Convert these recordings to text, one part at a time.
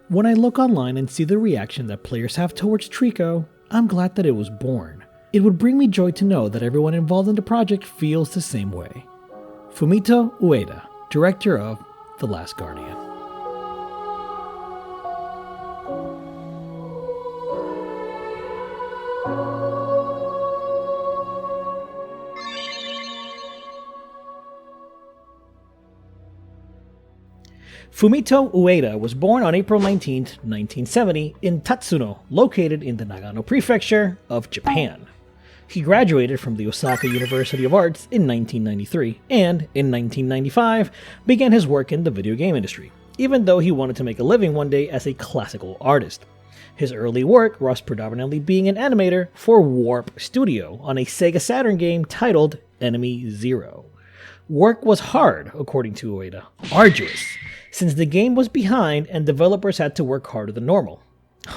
When I look online and see the reaction that players have towards Trico, I'm glad that it was born. It would bring me joy to know that everyone involved in the project feels the same way. Fumito Ueda, director of The Last Guardian. Fumito Ueda was born on April 19, 1970 in Tatsuno, located in the Nagano Prefecture of Japan. He graduated from the Osaka University of Arts in 1993 and, in 1995, began his work in the video game industry, even though he wanted to make a living one day as a classical artist. His early work was predominantly being an animator for Warp Studio on a Sega Saturn game titled Enemy Zero. Work was hard, according to Ueda, arduous, since the game was behind and developers had to work harder than normal.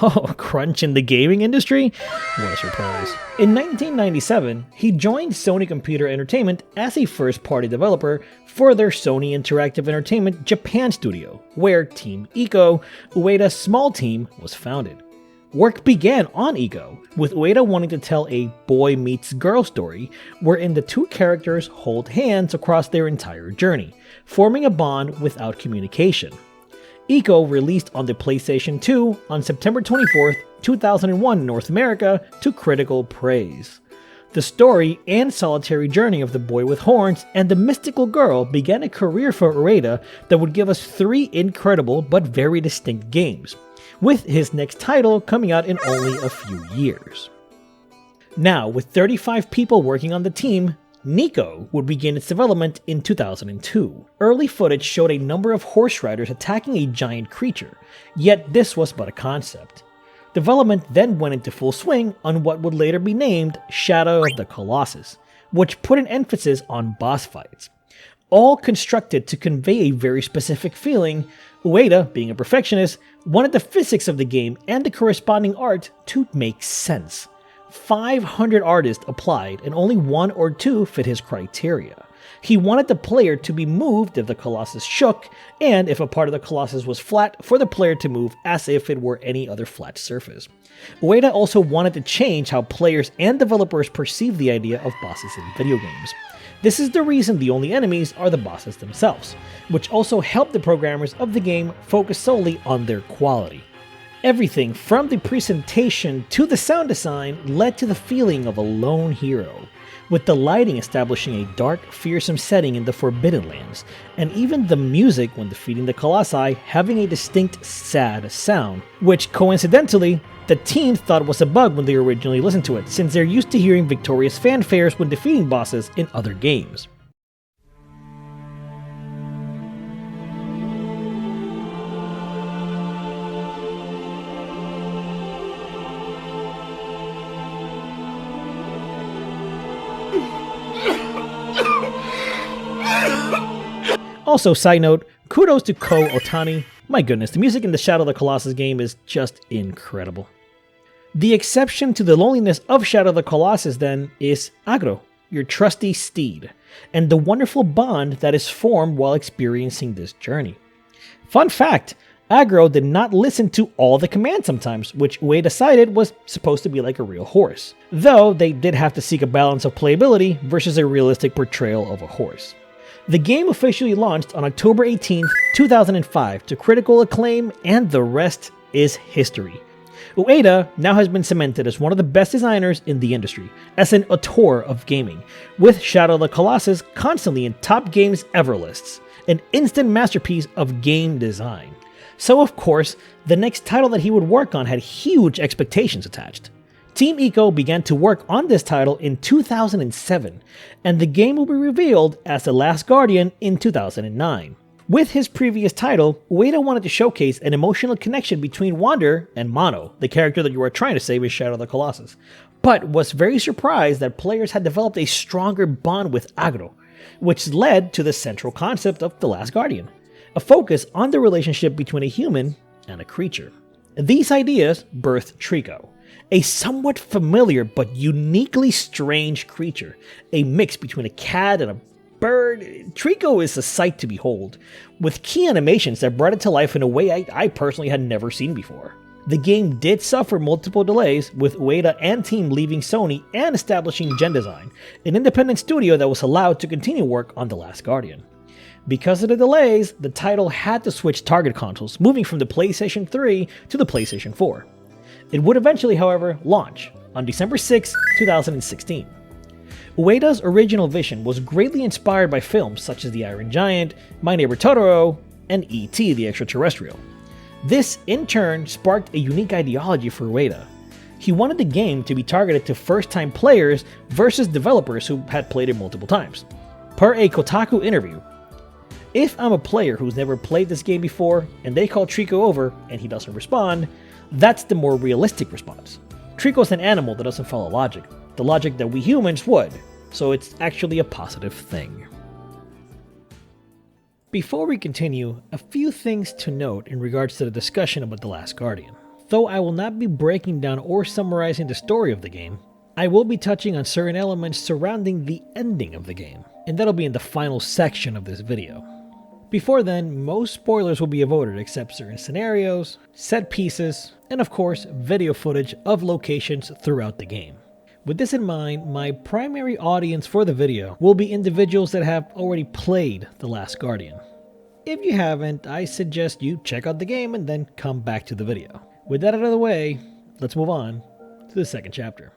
Oh, crunch in the gaming industry? What a surprise. In 1997, he joined Sony Computer Entertainment as a first-party developer for their Sony Interactive Entertainment Japan studio, where Team Ico, Ueda's small team, was founded. Work began on Ico, with Ueda wanting to tell a boy meets girl story wherein the two characters hold hands across their entire journey, forming a bond without communication. Ico released on the PlayStation 2 on September 24, 2001 in North America to critical praise. The story and solitary journey of the boy with horns and the mystical girl began a career for Ueda that would give us 3 incredible but very distinct games, with his next title coming out in only a few years. Now, with 35 people working on the team, Nico would begin its development in 2002. Early footage showed a number of horse riders attacking a giant creature, yet this was but a concept. Development then went into full swing on what would later be named Shadow of the Colossus, which put an emphasis on boss fights. All constructed to convey a very specific feeling, Ueda, being a perfectionist, wanted the physics of the game and the corresponding art to make sense. 500 artists applied and only 1 or 2 fit his criteria. He wanted the player to be moved if the Colossus shook, and if a part of the Colossus was flat, for the player to move as if it were any other flat surface. Ueda also wanted to change how players and developers perceive the idea of bosses in video games. This is the reason the only enemies are the bosses themselves, which also helped the programmers of the game focus solely on their quality. Everything from the presentation to the sound design led to the feeling of a lone hero, with the lighting establishing a dark, fearsome setting in the Forbidden Lands, and even the music when defeating the Colossi having a distinct, sad sound, which coincidentally, the team thought was a bug when they originally listened to it, since they're used to hearing victorious fanfares when defeating bosses in other games. Also, side note, kudos to Ko Otani. My goodness, the music in the Shadow of the Colossus game is just incredible. The exception to the loneliness of Shadow of the Colossus then is Agro, your trusty steed, and the wonderful bond that is formed while experiencing this journey. Fun fact, Agro did not listen to all the commands sometimes, which Ueda decided was supposed to be like a real horse, though they did have to seek a balance of playability versus a realistic portrayal of a horse. The game officially launched on October 18, 2005 to critical acclaim, and the rest is history. Ueda now has been cemented as one of the best designers in the industry, as an auteur of gaming, with Shadow of the Colossus constantly in top games ever lists, an instant masterpiece of game design. So of course, the next title that he would work on had huge expectations attached. Team Ico began to work on this title in 2007, and the game will be revealed as The Last Guardian in 2009. With his previous title, Ueda wanted to showcase an emotional connection between Wander and Mono, the character that you are trying to save in Shadow of the Colossus, but was very surprised that players had developed a stronger bond with Agro, which led to the central concept of The Last Guardian, a focus on the relationship between a human and a creature. These ideas birthed Trico, a somewhat familiar but uniquely strange creature, a mix between a cat and a bird, Trico is a sight to behold, with key animations that brought it to life in a way I personally had never seen before. The game did suffer multiple delays, with Ueda and team leaving Sony and establishing Gen Design, an independent studio that was allowed to continue work on The Last Guardian. Because of the delays, the title had to switch target consoles, moving from the PlayStation 3 to the PlayStation 4. It would eventually, however, launch on December 6, 2016. Ueda's original vision was greatly inspired by films such as The Iron Giant, My Neighbor Totoro, and E.T. the Extraterrestrial. This, in turn, sparked a unique ideology for Ueda. He wanted the game to be targeted to first-time players versus developers who had played it multiple times. Per a Kotaku interview, "If I'm a player who's never played this game before, and they call Trico over, and he doesn't respond, that's the more realistic response. Trico's an animal that doesn't follow logic, the logic that we humans would, so it's actually a positive thing." Before we continue, a few things to note in regards to the discussion about The Last Guardian. Though I will not be breaking down or summarizing the story of the game, I will be touching on certain elements surrounding the ending of the game, and that'll be in the final section of this video. Before then, most spoilers will be avoided except certain scenarios, set pieces, and of course, video footage of locations throughout the game. With this in mind, my primary audience for the video will be individuals that have already played The Last Guardian. If you haven't, I suggest you check out the game and then come back to the video. With that out of the way, let's move on to the second chapter.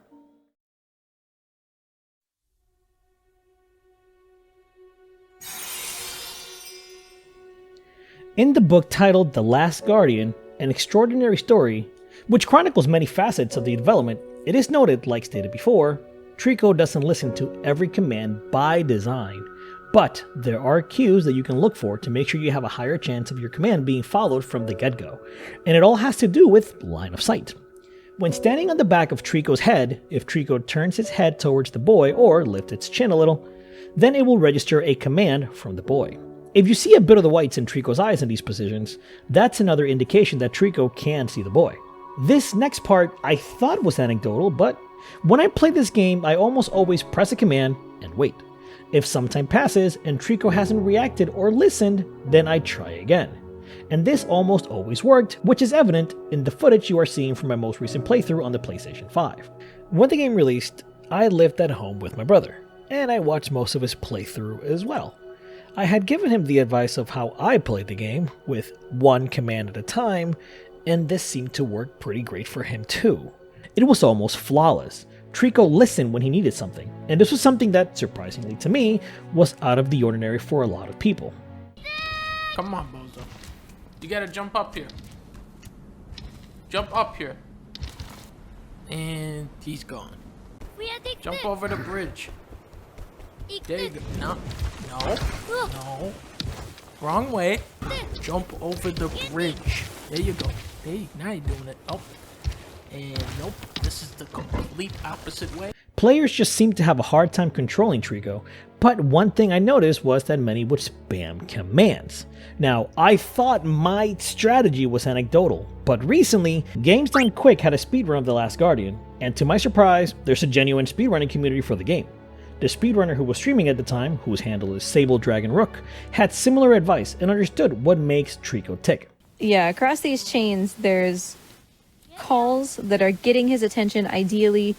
In the book titled The Last Guardian, An Extraordinary Story, which chronicles many facets of the development, it is noted, like stated before, Trico doesn't listen to every command by design, but there are cues that you can look for to make sure you have a higher chance of your command being followed from the get-go, and it all has to do with line of sight. When standing on the back of Trico's head, if Trico turns its head towards the boy or lifts its chin a little, then it will register a command from the boy. If you see a bit of the whites in Trico's eyes in these positions, that's another indication that Trico can see the boy. This next part I thought was anecdotal, but when I play this game, I almost always press a command and wait. If some time passes and Trico hasn't reacted or listened, then I try again. And this almost always worked, which is evident in the footage you are seeing from my most recent playthrough on the PlayStation 5. When the game released, I lived at home with my brother, and I watched most of his playthrough as well. I had given him the advice of how I played the game, with one command at a time, and this seemed to work pretty great for him too. It was almost flawless. Trico listened when he needed something, and this was something that, surprisingly to me, was out of the ordinary for a lot of people. Come on, Bozo. You gotta jump up here. Jump up here. And he's gone. Jump over the bridge. There you go. No. No. No. Wrong way. Jump over the bridge. There you go. Hey, now you're doing it. Oh. And nope. This is the complete opposite way. Players just seem to have a hard time controlling Trico, but one thing I noticed was that many would spam commands. Now, I thought my strategy was anecdotal, but recently, Games Done Quick had a speedrun of The Last Guardian, and to my surprise, there's a genuine speedrunning community for the game. The speedrunner who was streaming at the time, whose handle is Sable Dragon Rook, had similar advice and understood what makes Trico tick. Yeah, across these chains, there's calls that are getting his attention, ideally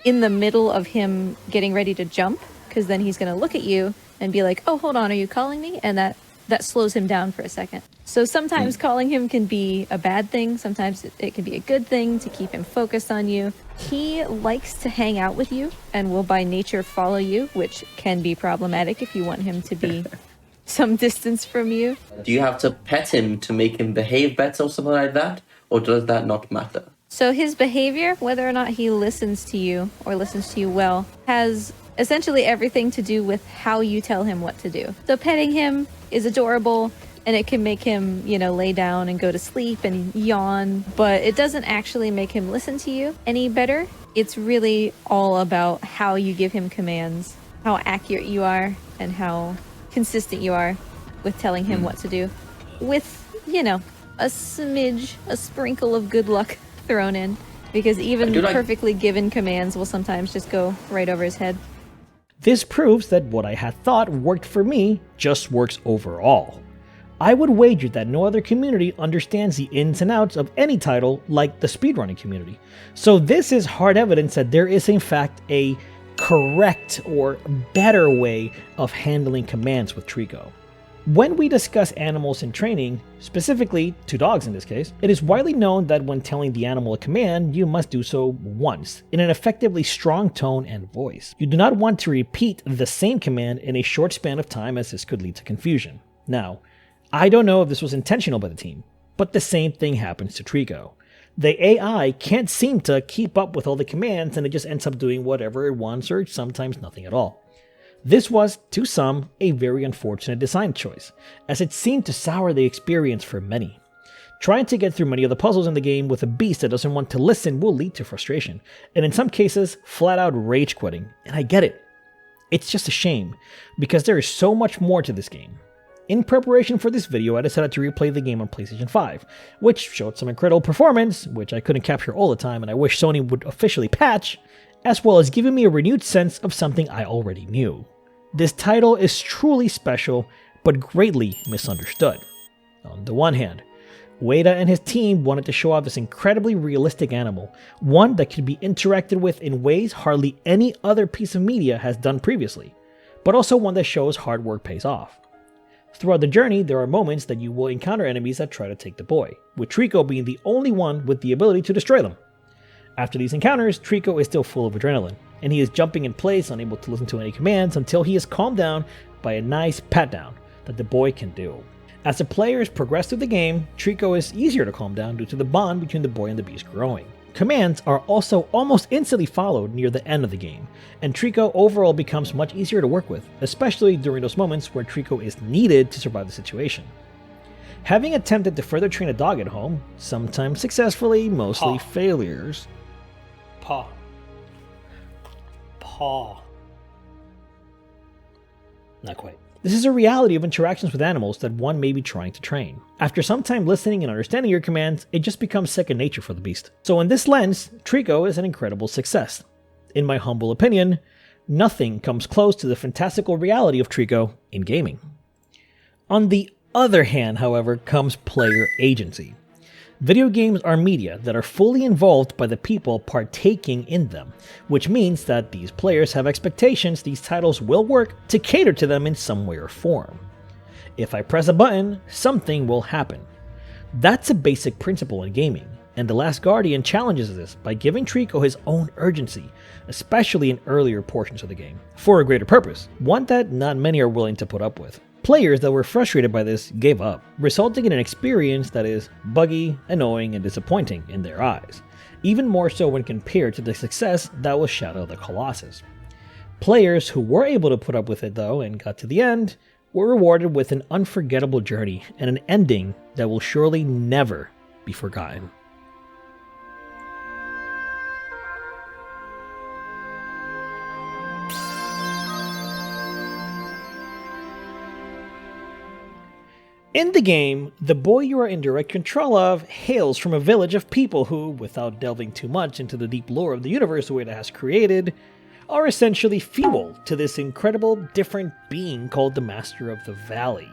in the middle of him getting ready to jump, because then he's going to look at you and be like, oh, hold on, are you calling me? And that slows him down for a second. So sometimes calling him can be a bad thing. Sometimes it can be a good thing to keep him focused on you. He likes to hang out with you and will by nature follow you, which can be problematic if you want him to be some distance from you. Do you have to pet him to make him behave better or something like that? Or does that not matter? So his behavior, whether or not he listens to you or listens to you well, has essentially everything to do with how you tell him what to do. So petting him is adorable, and it can make him, lay down and go to sleep and yawn, but it doesn't actually make him listen to you any better. It's really all about how you give him commands, how accurate you are, and how consistent you are with telling him what to do. With, a smidge, a sprinkle of good luck thrown in, because even perfectly given commands will sometimes just go right over his head. This proves that what I had thought worked for me just works overall. I would wager that no other community understands the ins and outs of any title like the speedrunning community. So this is hard evidence that there is in fact a correct or better way of handling commands with Trico. When we discuss animals in training, specifically to dogs in this case, it is widely known that when telling the animal a command, you must do so once, in an effectively strong tone and voice. You do not want to repeat the same command in a short span of time, as this could lead to confusion. Now, I don't know if this was intentional by the team, but the same thing happens to Trico. The AI can't seem to keep up with all the commands, and it just ends up doing whatever it wants, or sometimes nothing at all. This was, to some, a very unfortunate design choice, as it seemed to sour the experience for many. Trying to get through many of the puzzles in the game with a beast that doesn't want to listen will lead to frustration, and in some cases, flat out rage quitting, and I get it. It's just a shame, because there is so much more to this game. In preparation for this video, I decided to replay the game on PlayStation 5, which showed some incredible performance, which I couldn't capture all the time and I wish Sony would officially patch, as well as giving me a renewed sense of something I already knew. This title is truly special, but greatly misunderstood. On the one hand, Ueda and his team wanted to show off this incredibly realistic animal, one that could be interacted with in ways hardly any other piece of media has done previously, but also one that shows hard work pays off. Throughout the journey, there are moments that you will encounter enemies that try to take the boy, with Trico being the only one with the ability to destroy them. After these encounters, Trico is still full of adrenaline, and he is jumping in place, unable to listen to any commands until he is calmed down by a nice pat-down that the boy can do. As the players progress through the game, Trico is easier to calm down due to the bond between the boy and the beast growing. Commands are also almost instantly followed near the end of the game, and Trico overall becomes much easier to work with, especially during those moments where Trico is needed to survive the situation. Having attempted to further train a dog at home, sometimes successfully, mostly failures. Paw. Not quite. This is a reality of interactions with animals that one may be trying to train. After some time listening and understanding your commands, it just becomes second nature for the beast. So in this lens, Trico is an incredible success. In my humble opinion, nothing comes close to the fantastical reality of Trico in gaming. On the other hand, however, comes player agency. Video games are media that are fully involved by the people partaking in them, which means that these players have expectations these titles will work to cater to them in some way or form. If I press a button, something will happen. That's a basic principle in gaming, and The Last Guardian challenges this by giving Trico his own urgency, especially in earlier portions of the game, for a greater purpose, one that not many are willing to put up with. Players that were frustrated by this gave up, resulting in an experience that is buggy, annoying, and disappointing in their eyes, even more so when compared to the success that was Shadow of the Colossus. Players who were able to put up with it though and got to the end were rewarded with an unforgettable journey and an ending that will surely never be forgotten. In the game, the boy you are in direct control of hails from a village of people who, without delving too much into the deep lore of the universe Ueda has created, are essentially fuel to this incredible different being called the Master of the Valley.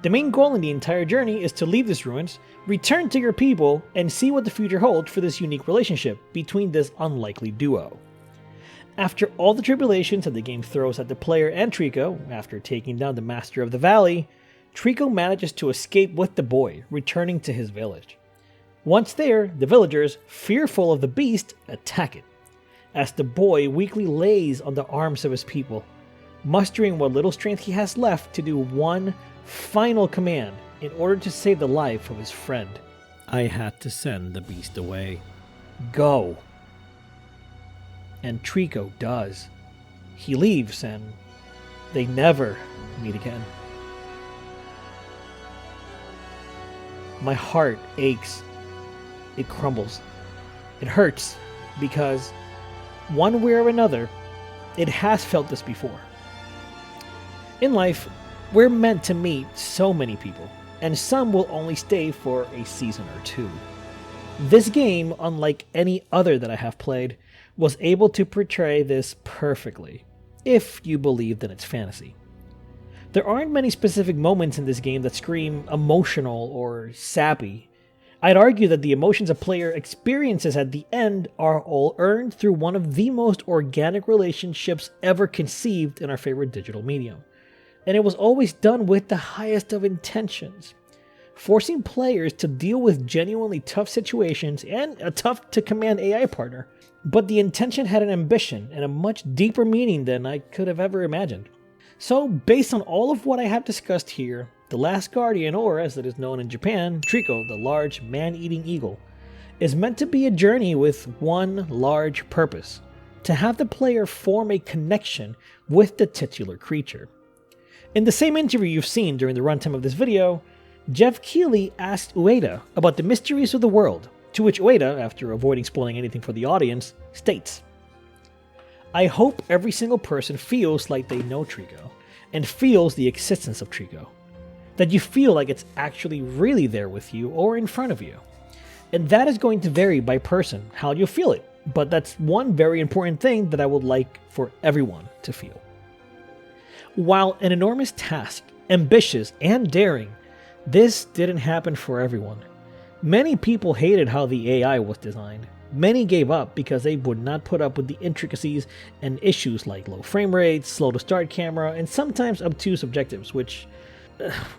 The main goal in the entire journey is to leave these ruins, return to your people, and see what the future holds for this unique relationship between this unlikely duo. After all the tribulations that the game throws at the player and Trico, after taking down the Master of the Valley, Trico manages to escape with the boy, returning to his village. Once there, the villagers, fearful of the beast, attack it, as the boy weakly lays on the arms of his people, mustering what little strength he has left to do one final command in order to save the life of his friend. I had to send the beast away. Go. And Trico does. He leaves and they never meet again. My heart aches. It crumbles. It hurts because, one way or another, it has felt this before. In life, we're meant to meet so many people, and some will only stay for a season or two. This game, unlike any other that I have played, was able to portray this perfectly. if you believed in its fantasy. There aren't many specific moments in this game that scream emotional or sappy. I'd argue that the emotions a player experiences at the end are all earned through one of the most organic relationships ever conceived in our favorite digital medium. And it was always done with the highest of intentions, forcing players to deal with genuinely tough situations and a tough-to-command AI partner. But the intention had an ambition and a much deeper meaning than I could have ever imagined. So, based on all of what I have discussed here, The Last Guardian, or as it is known in Japan, Trico, the large man-eating eagle, is meant to be a journey with one large purpose: to have the player form a connection with the titular creature. In the same interview you've seen during the runtime of this video, Jeff Keighley asked Ueda about the mysteries of the world, to which Ueda, after avoiding spoiling anything for the audience, states, "I hope every single person feels like they know Trico, and feels the existence of Trico. That you feel like it's actually really there with you or in front of you. And that is going to vary by person, how you feel it, but that's one very important thing that I would like for everyone to feel." While an enormous task, ambitious and daring, this didn't happen for everyone. Many people hated how the AI was designed. Many gave up because they would not put up with the intricacies and issues like low frame rates, slow to start camera, and sometimes obtuse objectives, which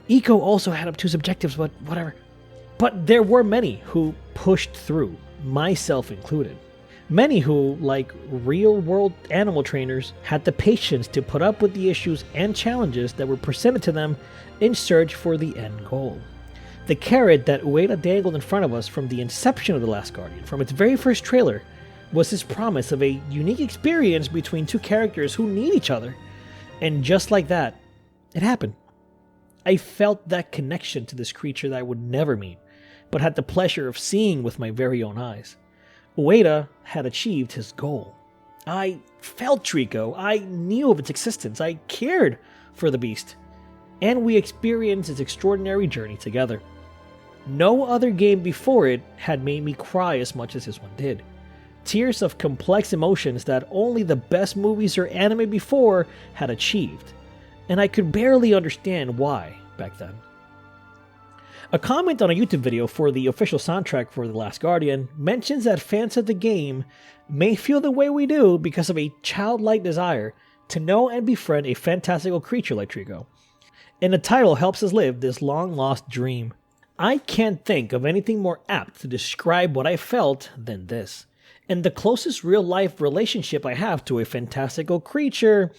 Eco also had obtuse objectives, but whatever. But there were many who pushed through, myself included. Many who, like real-world animal trainers, had the patience to put up with the issues and challenges that were presented to them in search for the end goal. The carrot that Ueda dangled in front of us from the inception of The Last Guardian, from its very first trailer, was his promise of a unique experience between two characters who need each other. And just like that, it happened. I felt that connection to this creature that I would never meet, but had the pleasure of seeing with my very own eyes. Ueda had achieved his goal. I felt Trico, I knew of its existence, I cared for the beast, and we experienced its extraordinary journey together. No other game before it had made me cry as much as this one did. Tears of complex emotions that only the best movies or anime before had achieved, and I could barely understand why back then. A comment on a YouTube video for the official soundtrack for The Last Guardian mentions that fans of the game may feel the way we do because of a childlike desire to know and befriend a fantastical creature like Trico. And the title helps us live this long-lost dream. I can't think of anything more apt to describe what I felt than this. And the closest real-life relationship I have to a fantastical creature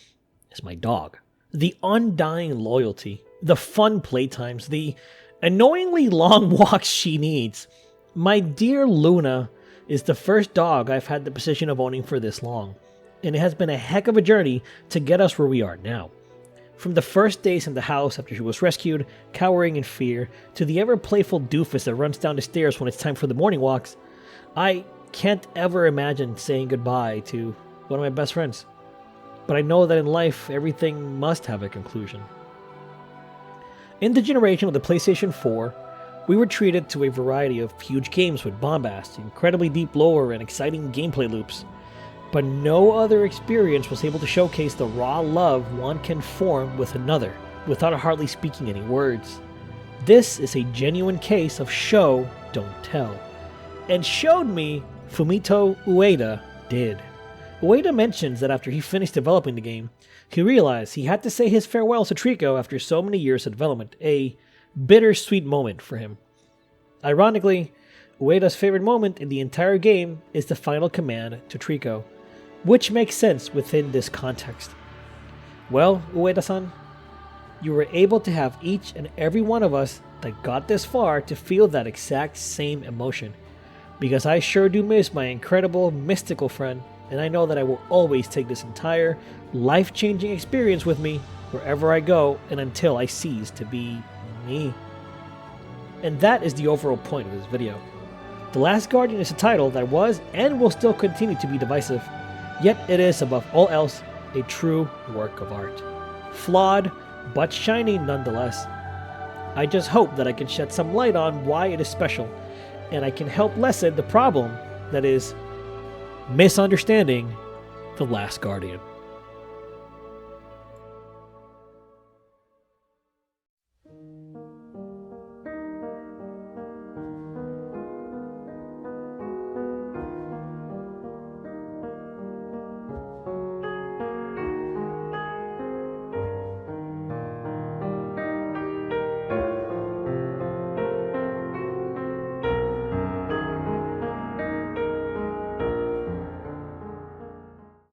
is my dog. The undying loyalty, the fun playtimes, the annoyingly long walks she needs. My dear Luna is the first dog I've had the position of owning for this long, and it has been a heck of a journey to get us where we are now. From the first days in the house after she was rescued, cowering in fear, to the ever-playful doofus that runs down the stairs when it's time for the morning walks, I can't ever imagine saying goodbye to one of my best friends. But I know that in life, everything must have a conclusion. In the generation of the PlayStation 4, we were treated to a variety of huge games with bombast, incredibly deep lore, and exciting gameplay loops. But no other experience was able to showcase the raw love one can form with another, without hardly speaking any words. This is a genuine case of show, don't tell. And showed me Fumito Ueda did. Ueda mentions that after he finished developing the game, he realized he had to say his farewells to Trico after so many years of development, a bittersweet moment for him. Ironically, Ueda's favorite moment in the entire game is the final command to Trico, which makes sense within this context. Well, Ueda-san, you were able to have each and every one of us that got this far to feel that exact same emotion, because I sure do miss my incredible, mystical friend, and I know that I will always take this entire, life-changing experience with me wherever I go and until I cease to be me. And that is the overall point of this video. The Last Guardian is a title that was and will still continue to be divisive, yet it is above all else a true work of art. Flawed, but shiny nonetheless. I just hope that I can shed some light on why it is special, and I can help lessen the problem that is misunderstanding The Last Guardian.